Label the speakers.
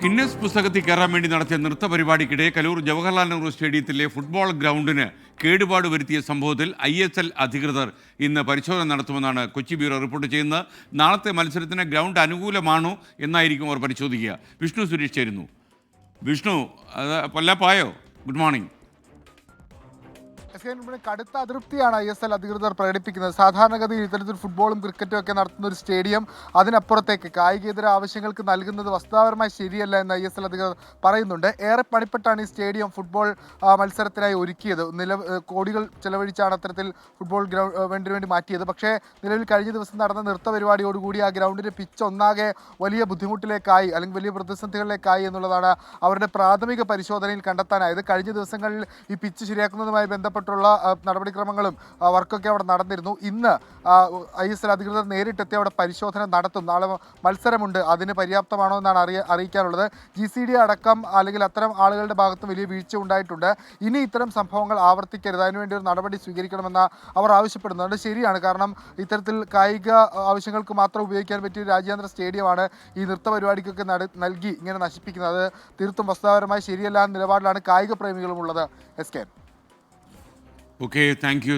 Speaker 1: Guinness പുസ്തകത്തിൽ കയറാൻ വേണ്ടി നടത്തിയ നൃത്ത പരിപാടിക്കിടെ കലൂർ ജവഹർലാൽ നെഹ്റു സ്റ്റേഡിയത്തിലെ ഫുട്ബോൾ ഗ്രൗണ്ടിന് കേടുപാട് വരുത്തിയ സംഭവത്തിൽ ISL അധികൃതർ ഇന്ന് പരിശോധന നടത്തുമെന്നാണ് കൊച്ചി ബ്യൂറോ റിപ്പോർട്ട് ചെയ്യുന്നത്. നാളത്തെ മത്സരത്തിന് ഗ്രൗണ്ട് അനുകൂലമാണോ എന്നായിരിക്കും അവർ പരിശോധിക്കുക. വിഷ്ണു സുരേഷ് ചേരുന്നു. വിഷ്ണു, പൊല്ലാപ്പായോ? Good morning.
Speaker 2: കടുത്ത അതൃപ്തിയാണ് ISL അധികൃതർ പ്രകടിപ്പിക്കുന്നത്. സാധാരണഗതിയിൽ ഇത്തരത്തിൽ ഫുട്ബോളും ക്രിക്കറ്റും ഒക്കെ നടത്തുന്ന ഒരു സ്റ്റേഡിയം അതിനപ്പുറത്തേക്ക് കായികേതര ആവശ്യങ്ങൾക്ക് നൽകുന്നത് വസ്തുതാപരമായി ശരിയല്ല എന്ന് ISL അധികൃതർ പറയുന്നുണ്ട്. ഏറെ പണിപ്പെട്ടാണ് ഈ സ്റ്റേഡിയം ഫുട്ബോൾ മത്സരത്തിനായി ഒരുക്കിയത്. കോടികൾ ചെലവഴിച്ചാണ് അത്തരത്തിൽ ഫുട്ബോൾ ഗ്രൗണ്ടിന് വേണ്ടി മാറ്റിയത്. പക്ഷേ നിലവിൽ കഴിഞ്ഞ ദിവസം നടന്ന നൃത്ത പരിപാടിയോടുകൂടി ആ ഗ്രൗണ്ടിൻ്റെ പിച്ച് ഒന്നാകെ വലിയ ബുദ്ധിമുട്ടിലേക്കായി അല്ലെങ്കിൽ വലിയ പ്രതിസന്ധികളിലേക്കായി എന്നുള്ളതാണ് അവരുടെ പ്രാഥമിക പരിശോധനയിൽ കണ്ടെത്താനായത്. കഴിഞ്ഞ ദിവസങ്ങളിൽ ഈ പിച്ച് ശരിയാക്കുന്നതുമായി ബന്ധപ്പെട്ടുള്ള നടപടിക്രമങ്ങളും വർക്കൊക്കെ അവിടെ നടന്നിരുന്നു. ഇന്ന് ISL അധികൃതർ നേരിട്ടെത്തി അവിടെ പരിശോധന നടത്തും. നാളെ മത്സരമുണ്ട്, അതിന് പര്യാപ്തമാണോ എന്നാണ് അറിയിക്കാനുള്ളത്. GCD അടക്കം അല്ലെങ്കിൽ അത്തരം ആളുകളുടെ ഭാഗത്ത് വലിയ വീഴ്ച ഉണ്ടായിട്ടുണ്ട്. ഇനി ഇത്തരം സംഭവങ്ങൾ ആവർത്തിക്കരുത്, അതിനുവേണ്ടി ഒരു നടപടി സ്വീകരിക്കണമെന്ന് അവർ ആവശ്യപ്പെടുന്നുണ്ട്. ശരിയാണ്, കാരണം ഇത്തരത്തിൽ കായിക ആവശ്യങ്ങൾക്ക് മാത്രം ഉപയോഗിക്കാൻ പറ്റിയ രാജ്യാന്തര സ്റ്റേഡിയമാണ് ഈ നൃത്ത പരിപാടിക്കൊക്കെ നൽകി ഇങ്ങനെ നശിപ്പിക്കുന്നത്. അത് തീർത്തും വസ്തുതാപരമായി ശരിയല്ല എന്ന നിലപാടിലാണ് കായിക പ്രേമികളുമുള്ളത്. SK.
Speaker 1: Okay, thank you.